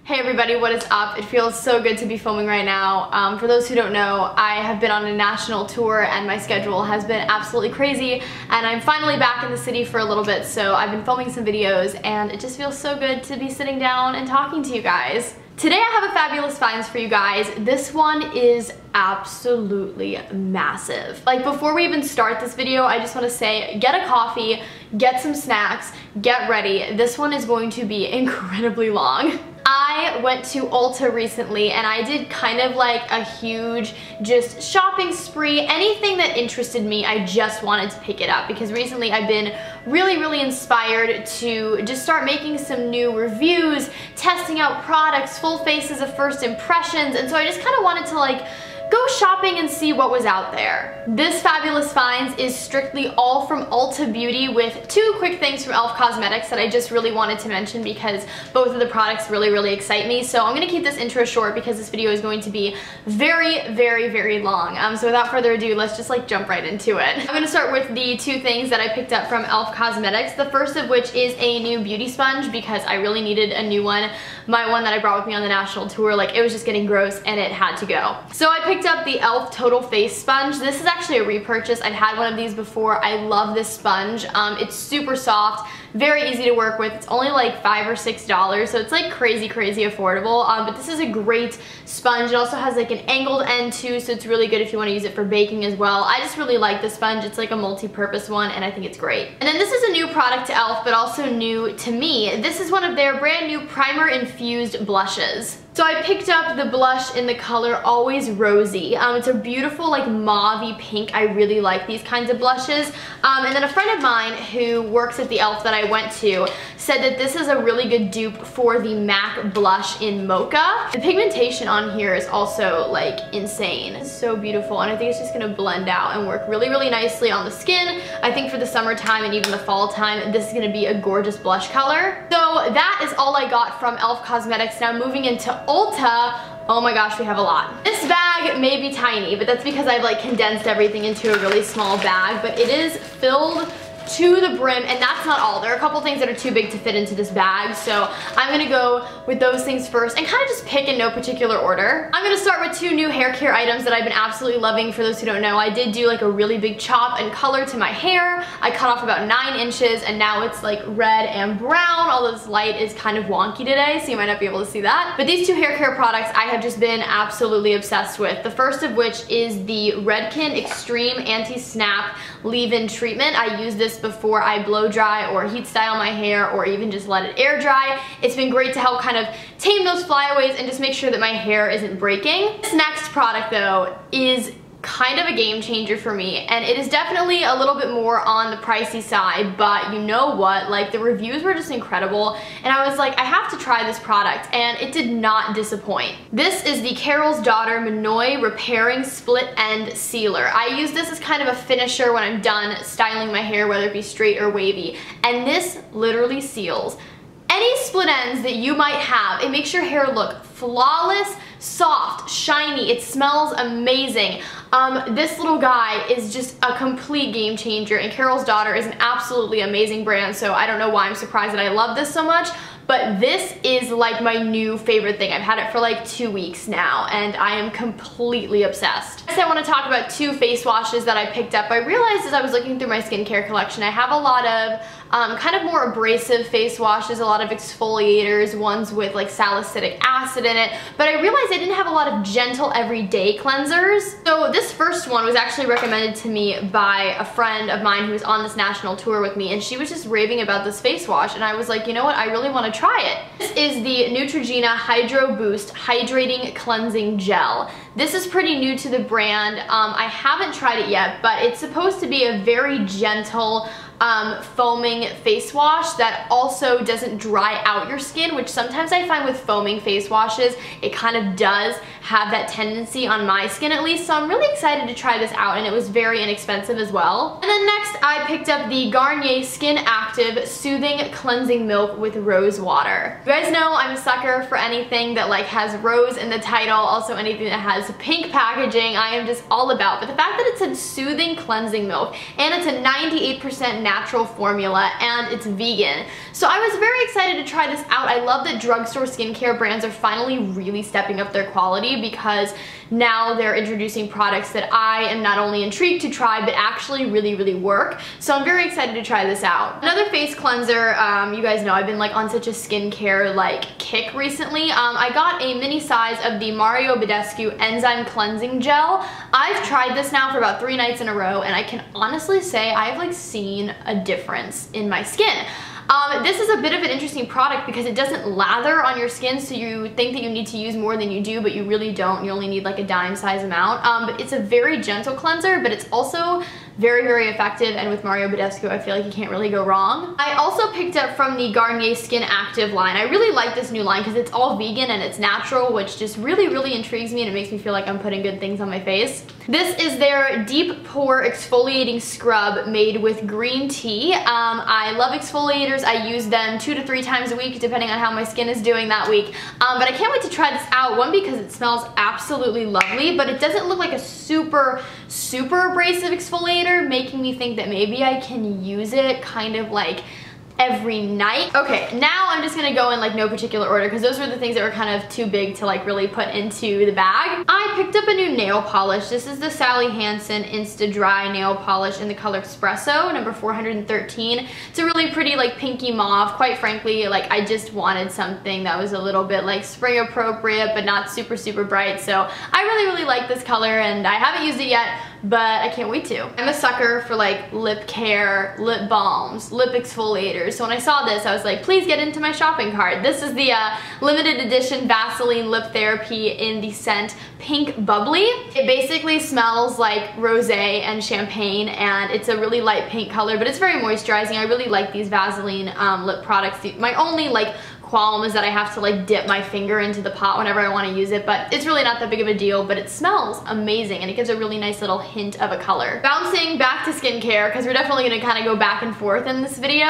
Hey everybody, what is up? It feels so good to be filming right now. For those who don't know, I have been on a national tour and my schedule has been absolutely crazy, and I'm finally back in the city for a little bit, so I've been filming some videos and it just feels so good to be sitting down and talking to you guys. Today I have a fabulous finds for you guys. This one is absolutely massive. Like, before we even start this video, I just want to say, get a coffee, get some snacks, get ready. This one is going to be incredibly long. I went to Ulta recently and I did kind of like a huge just shopping spree. Anything that interested me, I just wanted to pick it up because recently I've been really inspired to just start making some new reviews, testing out products, full faces of first impressions, and so I just kind of wanted to like go shopping and see what was out there. This fabulous finds is strictly all from Ulta Beauty, with two quick things from e.l.f. Cosmetics that I just really wanted to mention because both of the products really excite me. So I'm gonna keep this intro short because this video is going to be very long. So without further ado, let's just like jump right into it. I'm gonna start with the two things that I picked up from e.l.f. Cosmetics. The first of which is a new beauty sponge because I really needed a new one. My one that I brought with me on the national tour, like, it was just getting gross and it had to go. So I picked up the e.l.f. Total Face Sponge. This is actually a repurchase. I'd had one of these before. I love this sponge. It's super soft, very easy to work with. It's only like $5 or $6, so it's like crazy affordable. But this is a great sponge. It also has like an angled end too, so it's really good if you want to use it for baking as well. I just really like this sponge. It's like a multi-purpose one and I think it's great. And then this is a new product to e.l.f. but also new to me. This is one of their brand new primer infused blushes. So I picked up the blush in the color Always Rosy. It's a beautiful like mauve-y pink. I really like these kinds of blushes. And then a friend of mine who works at the e.l.f. that I went to said that this is a really good dupe for the MAC blush in Mocha. The pigmentation on here is also like insane. It's so beautiful and I think it's just gonna blend out and work really nicely on the skin. I think for the summertime and even the fall time, this is gonna be a gorgeous blush color. So that is all I got from e.l.f. Cosmetics. Now moving into Ulta, oh my gosh, we have a lot. This bag may be tiny, but that's because I've like condensed everything into a really small bag, but it is filled to the brim, and that's not all. There are a couple things that are too big to fit into this bag, so I'm gonna go with those things first and kind of just pick in no particular order. I'm gonna start with two new hair care items that I've been absolutely loving. For those who don't know, I did do like a really big chop and color to my hair. I cut off about 9 inches and now it's like red and brown, although this light is kind of wonky today, so you might not be able to see that. But these two hair care products I have just been absolutely obsessed with. The first of which is the Redken Extreme Anti-Snap Leave-In Treatment. I use this before I blow dry or heat style my hair or even just let it air dry. It's been great to help kind of tame those flyaways and just make sure that my hair isn't breaking. This next product though is kind of a game changer for me, and it is definitely a little bit more on the pricey side, but you know what, like, the reviews were just incredible and I was like, I have to try this product, and it did not disappoint. This is the Carol's Daughter Minoy Repairing Split End Sealer. I use this as kind of a finisher when I'm done styling my hair, whether it be straight or wavy, and this literally seals any split ends that you might have. It makes your hair look flawless, soft, shiny. It smells amazing. This little guy is just a complete game changer, and Carol's Daughter is an absolutely amazing brand, so I don't know why I'm surprised that I love this so much, but this is like my new favorite thing. I've had it for like 2 weeks now and I am completely obsessed. Next, I want to talk about two face washes that I picked up. I realized as I was looking through my skincare collection, I have a lot of kind of more abrasive face washes, a lot of exfoliators, ones with like salicylic acid in it, but I realized I didn't have a lot of gentle everyday cleansers. So this first one was actually recommended to me by a friend of mine who was on this national tour with me, and she was just raving about this face wash, and I was like, you know what, I really want to try it. This is the Neutrogena Hydro Boost Hydrating Cleansing Gel. This is pretty new to the brand. I haven't tried it yet, but it's supposed to be a very gentle foaming face wash that also doesn't dry out your skin, which sometimes I find with foaming face washes, it kind of does have that tendency on my skin at least, so I'm really excited to try this out, and it was very inexpensive as well. And then next I picked up the Garnier Skin Active Soothing Cleansing Milk with Rose Water. You guys know I'm a sucker for anything that like has rose in the title, also anything that has pink packaging, I am just all about. But the fact that it said soothing cleansing milk, and it's a 98% natural formula, and it's vegan. So I was very excited to try this out. I love that drugstore skincare brands are finally really stepping up their quality, because now they're introducing products that I am not only intrigued to try, but actually really work. So I'm very excited to try this out. Another face cleanser, you guys know I've been like on such a skincare like kick recently. I got a mini size of the Mario Badescu Enzyme Cleansing Gel. I've tried this now for about 3 nights in a row, and I can honestly say I've like seen a difference in my skin. This is a bit of an interesting product because it doesn't lather on your skin, so you think that you need to use more than you do, but you really don't. You only need like a dime size amount. But it's a very gentle cleanser, but it's also very effective, and with Mario Badescu I feel like you can't really go wrong. I also picked up from the Garnier Skin Active line. I really like this new line because it's all vegan and it's natural, which just really intrigues me, and it makes me feel like I'm putting good things on my face. This is their Deep Pore Exfoliating Scrub made with green tea. I love exfoliators. I use them 2 to 3 times a week depending on how my skin is doing that week. But I can't wait to try this out. One, because it smells absolutely lovely, but it doesn't look like a super abrasive exfoliator, making me think that maybe I can use it kind of like every night. Okay, now I'm just gonna go in like no particular order because those were the things that were kind of too big to like really put into the bag. I picked up a new nail polish. This is the Sally Hansen Insta Dry Nail Polish in the color Espresso, number 413. It's a really pretty like pinky mauve. Quite frankly, like I just wanted something that was a little bit like spring appropriate but not super bright. So I really like this color, and I haven't used it yet, but I can't wait to. I'm a sucker for like lip care, lip balms, lip exfoliators. So when I saw this, I was like, please get into my shopping cart. This is the limited edition Vaseline Lip Therapy in the scent Pink Bubbly. It basically smells like rosé and champagne, and it's a really light pink color, but it's very moisturizing. I really like these Vaseline lip products. My only like qualm is that I have to like dip my finger into the pot whenever I want to use it, but it's really not that big of a deal, but it smells amazing and it gives a really nice little hint of a color. Bouncing back to skincare, because we're definitely going to kind of go back and forth in this video,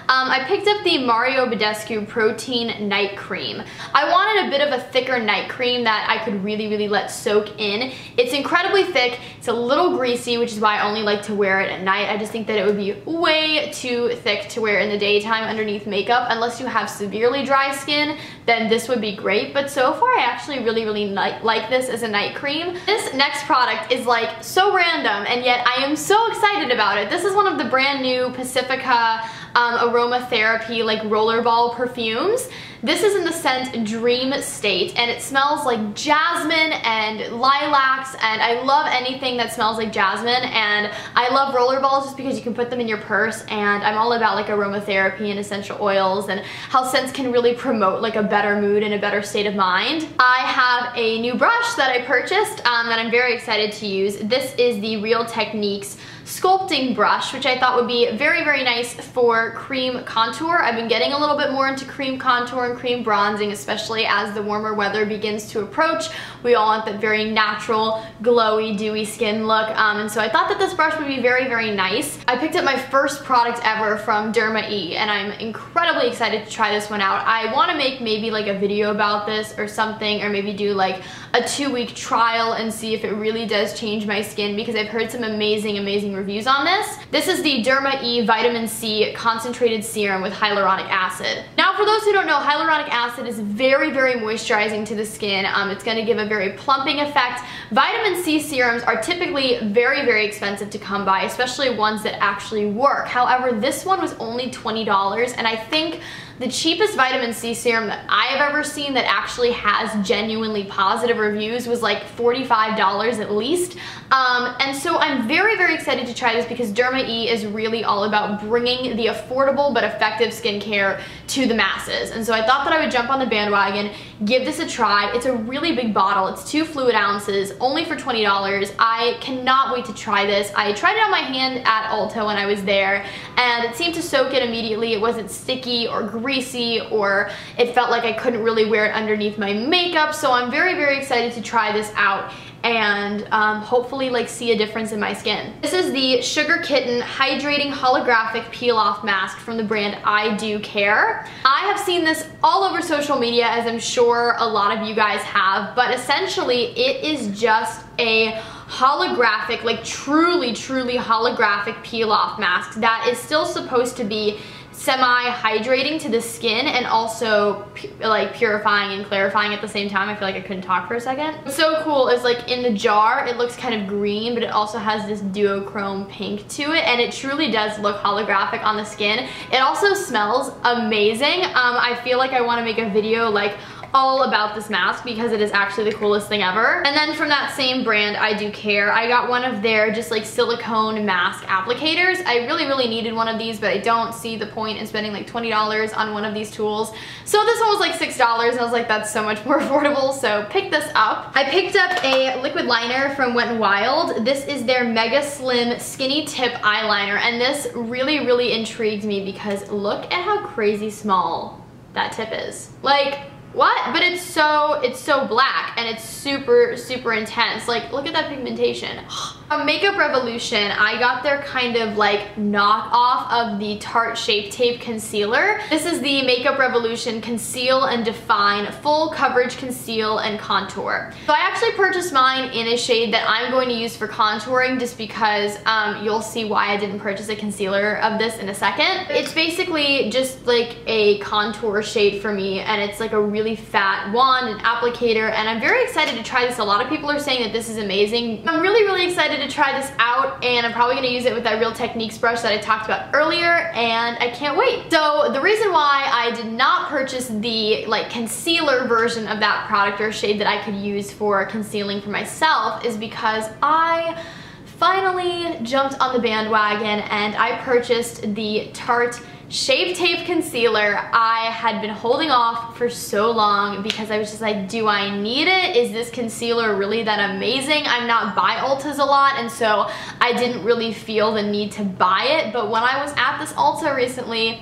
I picked up the Mario Badescu Protein Night Cream. I wanted a bit of a thicker night cream that I could really let soak in. It's incredibly thick, it's a little greasy, which is why I only like to wear it at night. I just think that it would be way too thick to wear in the daytime underneath makeup. Unless you have severely dry skin, then this would be great, but so far I actually really like this as a night cream. This next product is like so random, and yet I am so excited about it. This is one of the brand new Pacifica aromatherapy like rollerball perfumes. This is in the scent Dream State, and it smells like jasmine and lilacs, and I love anything that smells like jasmine, and I love rollerballs just because you can put them in your purse, and I'm all about like aromatherapy and essential oils and how scents can really promote like a better mood and a better state of mind. I have a new brush that I purchased that I'm very excited to use. This is the Real Techniques sculpting brush, which I thought would be very nice for cream contour. I've been getting a little bit more into cream contour and cream bronzing, especially as the warmer weather begins to approach. We all want that very natural, glowy, dewy skin look, and so I thought that this brush would be very nice. I picked up my first product ever from DermaE, and I'm incredibly excited to try this one out. I want to make maybe like a video about this or something, or maybe do like a 2-week trial and see if it really does change my skin, because I've heard some amazing reviews on this. This is the DermaE Vitamin C Concentrated Serum with Hyaluronic Acid. Now, for those who don't know, hyaluronic acid is very moisturizing to the skin. It's going to give a very plumping effect. Vitamin C serums are typically very expensive to come by, especially ones that actually work. However, this one was only $20, and I think the cheapest vitamin C serum that I have ever seen that actually has genuinely positive reviews was like $45 at least. And so I'm very excited to try this because DermaE is really all about bringing the affordable but effective skincare to the masses. And so I thought that I would jump on the bandwagon, give this a try. It's a really big bottle. It's 2 fluid ounces, only for $20. I cannot wait to try this. I tried it on my hand at Ulta when I was there, and it seemed to soak it immediately. It wasn't sticky or greasy greasy, or it felt like I couldn't really wear it underneath my makeup. So I'm very, very excited to try this out and hopefully like see a difference in my skin. This is the Sugar Kitten Hydrating Holographic Peel Off Mask from the brand I Do Care. I have seen this all over social media, as I'm sure a lot of you guys have, but essentially it is just a holographic, like truly holographic peel off mask that is still supposed to be semi-hydrating to the skin and also like purifying and clarifying at the same time. I feel like I couldn't talk for a second. What's so cool is like in the jar it looks kind of green, but it also has this duochrome pink to it, and it truly does look holographic on the skin. It also smells amazing. I feel like I want to make a video like all about this mask because it is actually the coolest thing ever. And then from that same brand, I Do Care, I got one of their just like silicone mask applicators. I really needed one of these, but I don't see the point in spending like $20 on one of these tools. So this one was like $6 and I was like, that's so much more affordable, so pick this up. I picked up a liquid liner from Wet n Wild. This is their Mega Slim Skinny Tip Eyeliner, and this really intrigued me because look at how crazy small that tip is. Like, what? But it's so black and it's super intense. Like, look at that pigmentation. From Makeup Revolution, I got their kind of like knockoff of the Tarte Shape Tape Concealer. This is the Makeup Revolution Conceal and Define Full Coverage Conceal and Contour. So I actually purchased mine in a shade that I'm going to use for contouring just because you'll see why I didn't purchase a concealer of this in a second. It's basically just like a contour shade for me, and it's like a really fat wand and applicator, and I'm very excited to try this. A lot of people are saying that this is amazing. I'm really excited to try this out, and I'm probably going to use it with that Real Techniques brush that I talked about earlier, and I can't wait. So the reason why I did not purchase the like concealer version of that product or shade that I could use for concealing for myself is because I finally jumped on the bandwagon and I purchased the Tarte Shape Tape Concealer. I had been holding off for so long because I was just like, do I need it? Is this concealer really that amazing? I'm not by Ultas a lot, and so I didn't really feel the need to buy it. But when I was at this Ulta recently,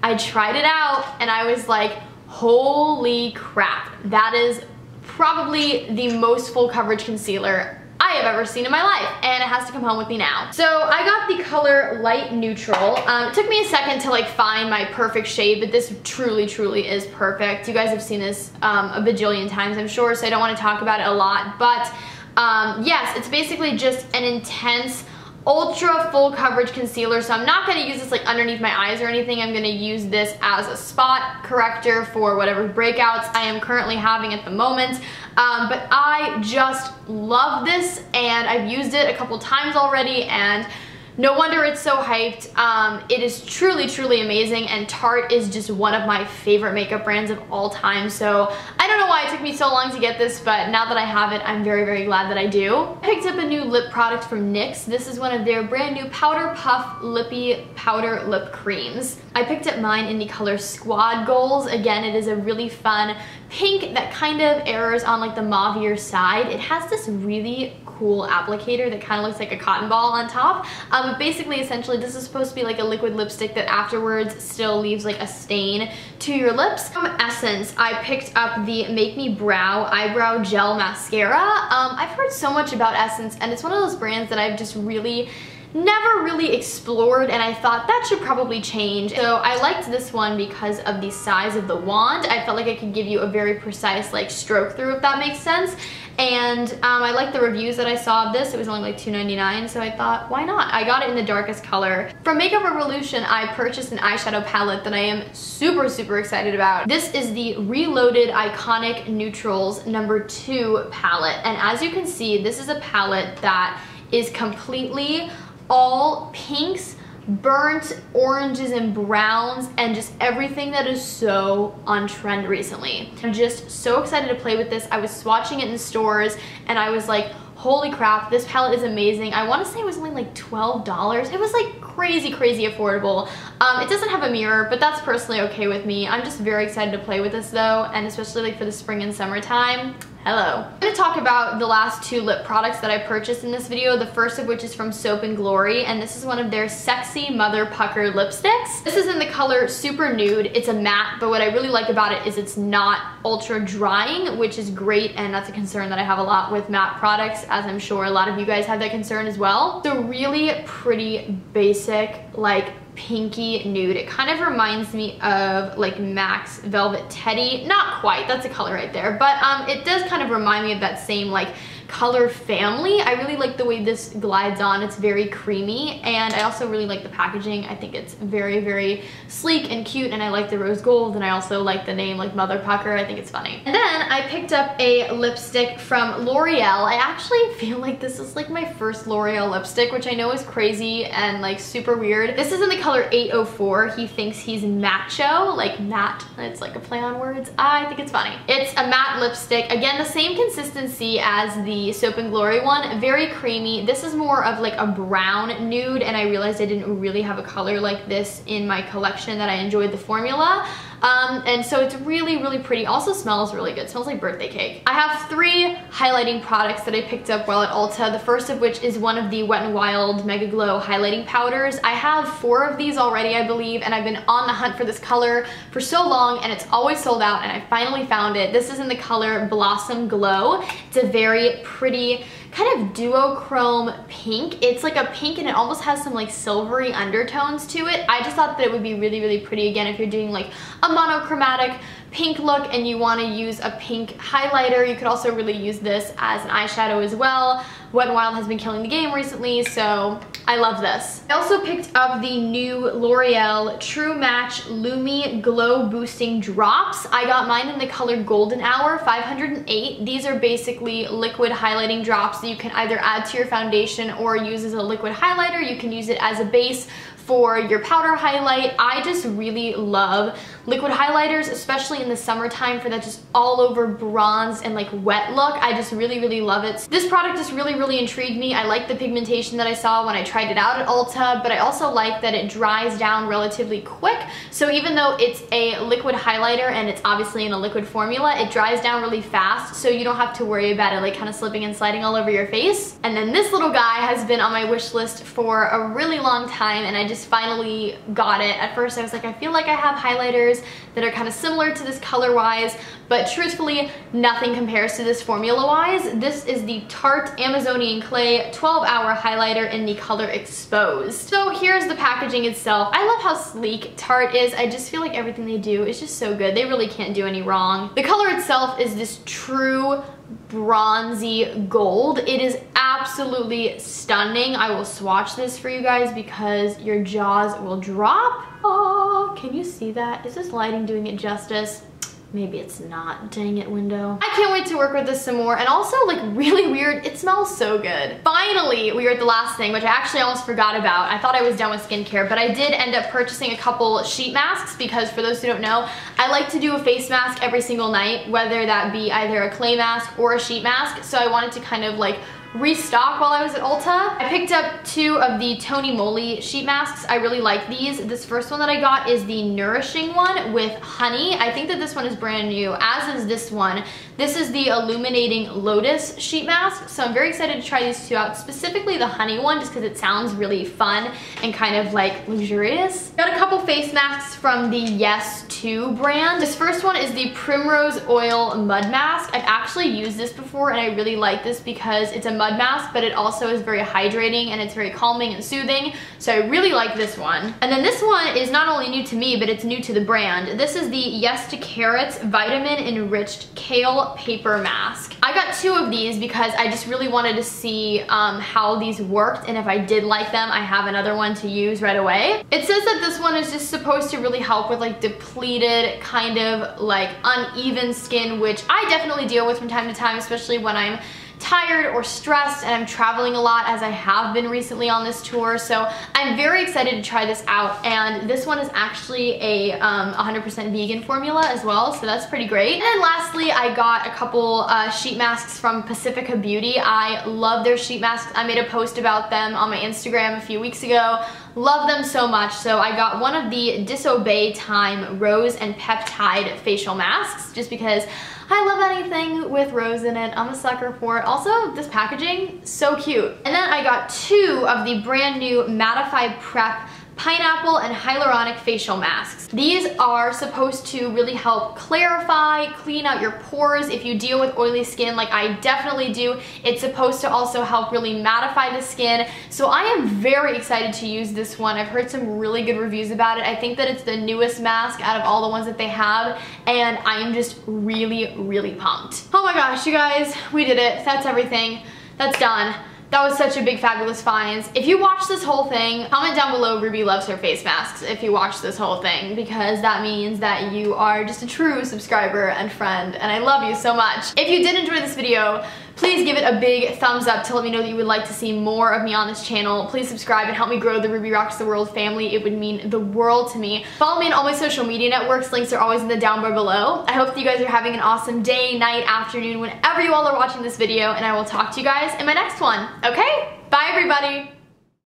I tried it out and I was like, holy crap, that is probably the most full coverage concealer I have ever seen in my life, and it has to come home with me now. So I got the color Light Neutral. It took me a second to like find my perfect shade, but this truly is perfect. You guys have seen this a bajillion times, I'm sure, so I don't want to talk about it a lot, but yes, it's basically just an intense ultra full coverage concealer. So I'm not going to use this like underneath my eyes or anything. I'm going to use this as a spot corrector for whatever breakouts I am currently having at the moment. But I just love this, and I've used it a couple times already, and no wonder it's so hyped. It is truly amazing, and Tarte is just one of my favorite makeup brands of all time. So I don't know why it took me so long to get this, but now that I have it, I'm very glad that I do. I picked up a new lip product from NYX. This is one of their brand new Powder Puff Lippy Powder Lip Creams. I picked up mine in the color Squad Goals. Again, it is a really fun pink that kind of errs on like the mauvier side. It has this really cool applicator that kind of looks like a cotton ball on top. But basically, essentially, this is supposed to be like a liquid lipstick that afterwards still leaves like a stain to your lips. From Essence, I picked up the Make Me Brow Eyebrow Gel Mascara. I've heard so much about Essence, and it's one of those brands that I've just never really explored, and I thought that should probably change. So I liked this one because of the size of the wand. I felt like I could give you a very precise like stroke through, if that makes sense. And I liked the reviews that I saw of this. It was only like $2.99, so I thought, why not? I got it in the darkest color. From Makeup Revolution, I purchased an eyeshadow palette that I am super excited about. This is the Reloaded Iconic Neutrals No. 2 palette. And as you can see, this is a palette that is completely all pinks, burnt oranges and browns, and just everything that is so on trend recently. I'm just so excited to play with this. I was swatching it in stores and I was like, Holy crap, this palette is amazing. I want to say it was only like $12. It was like crazy affordable. It doesn't have a mirror, but that's personally okay with me. I'm just very excited to play with this though, and especially like for the spring and summertime. Hello. I'm going to talk about the last 2 lip products that I purchased in this video, the first of which is from Soap & Glory, and this is one of their Sexy Mother Pucker lipsticks. This is in the color Super Nude. It's a matte, but what I really like about it is it's not ultra drying, which is great, and that's a concern that I have a lot with matte products, as I'm sure a lot of you guys have that concern as well. So really pretty basic, like pinky nude. It kind of reminds me of like MAC's Velvet Teddy. Not quite, that's a color right there, but it does kind of remind me of that same like color family. I really like the way this glides on. It's very creamy, and I also really like the packaging. I think it's very sleek and cute, and I like the rose gold, and I also like the name like Mother Pucker. I think it's funny. And then I picked up a lipstick from L'Oreal. I actually feel like this is like my first L'Oreal lipstick, which I know is crazy and like super weird. This is in the color 804. He thinks he's macho, like matte. It's like a play on words. I think it's funny. It's a matte lipstick. Again, the same consistency as the Soap & Glory one, very creamy. This is more of like a brown nude, and I realized I didn't really have a color like this in my collection that I enjoyed the formula. And so it's really pretty. Also smells really good. It smells like birthday cake. I have 3 highlighting products that I picked up while at Ulta. The first of which is one of the Wet n Wild Mega Glow highlighting powders. I have 4 of these already, I believe, and I've been on the hunt for this color for so long, and it's always sold out, and I finally found it. This is in the color Blossom Glow. It's a very pretty kind of duochrome pink. It's like a pink, and it almost has some like silvery undertones to it. I just thought that it would be really pretty, again, if you're doing like a monochromatic pink look and you want to use a pink highlighter. You could also really use this as an eyeshadow as well. Wet n Wild has been killing the game recently, so I love this. I also picked up the new L'Oreal True Match Lumi Glow Boosting Drops. I got mine in the color Golden Hour 508. These are basically liquid highlighting drops that you can either add to your foundation or use as a liquid highlighter. You can use it as a base for your powder highlight. I just really love liquid highlighters, especially in the summertime, for that just all over bronze and like wet look. I just really love it. This product just really intrigued me. I like the pigmentation that I saw when I tried it out at Ulta, but I also like that it dries down relatively quick. So even though it's a liquid highlighter and it's obviously in a liquid formula, it dries down really fast, so you don't have to worry about it like kind of slipping and sliding all over your face. And then this little guy has been on my wish list for a really long time, and I just finally got it. At first I was like, I feel like I have highlighters that are kind of similar to this color wise, but truthfully nothing compares to this formula wise. This is the Tarte Amazonian Clay 12-hour highlighter in the color Exposed. So here's the packaging itself. I love how sleek Tarte is. I just feel like everything they do is just so good. They really can't do any wrong. The color itself is this true bronzy gold. It is absolutely stunning. I will swatch this for you guys because your jaws will drop. Oh, can you see that? Is this lighting doing it justice? Maybe it's not. Dang it, window. I can't wait to work with this some more. And also, like, really weird, it smells so good. Finally, we are at the last thing, which I actually almost forgot about. I thought I was done with skincare, but I did end up purchasing a couple sheet masks because, for those who don't know, I like to do a face mask every single night, whether that be either a clay mask or a sheet mask. So I wanted to kind of like restock while I was at Ulta. I picked up 2 of the Tony Moly sheet masks. I really like these. This first one that I got is the Nourishing one with honey. I think that this one is brand new, as is this one. This is the Illuminating Lotus sheet mask, so I'm very excited to try these 2 out, specifically the honey one, just because it sounds really fun and kind of like luxurious. Got a couple face masks from the Yes 2 brand. This first one is the Primrose Oil Mud Mask. I've actually used this before, and I really like this because it's a mud mask, but it also is very hydrating and it's very calming and soothing, so I really like this one. And then this one is not only new to me, but it's new to the brand. This is the Yes to Carrots Vitamin Enriched Kale Paper Mask. I got 2 of these because I just really wanted to see how these worked, and if I did like them, I have another one to use right away. It says that this one is just supposed to really help with like depleted, kind of like uneven skin, which I definitely deal with from time to time, especially when I'm tired or stressed, and I'm traveling a lot as I have been recently on this tour. So I'm very excited to try this out, and this one is actually a 100% vegan formula as well, so that's pretty great. And then lastly, I got a couple sheet masks from Pacifica Beauty. I love their sheet masks. I made a post about them on my Instagram a few weeks ago. Love them so much. So I got one of the Disobey Time Rose and Peptide facial masks just because I love anything with rose in it. I'm a sucker for it. Also, this packaging, so cute. And then I got two of the brand new Mattify Prep pineapple and hyaluronic facial masks. These are supposed to really help clarify, clean out your pores if you deal with oily skin like I definitely do. It's supposed to also help really mattify the skin. So I am very excited to use this one. I've heard some really good reviews about it. I think that it's the newest mask out of all the ones that they have, and I am just really, really pumped. Oh my gosh, you guys, we did it. That's everything. That's done. That was such a big, fabulous find. If you watched this whole thing, comment down below Ruby loves her face masks if you watched this whole thing, because that means that you are just a true subscriber and friend, and I love you so much. If you did enjoy this video, please give it a big thumbs up to let me know that you would like to see more of me on this channel. Please subscribe and help me grow the Ruby Rocks the World family. It would mean the world to me. Follow me on all my social media networks. Links are always in the down bar below. I hope that you guys are having an awesome day, night, afternoon, whenever you all are watching this video, and I will talk to you guys in my next one. Okay? Bye, everybody!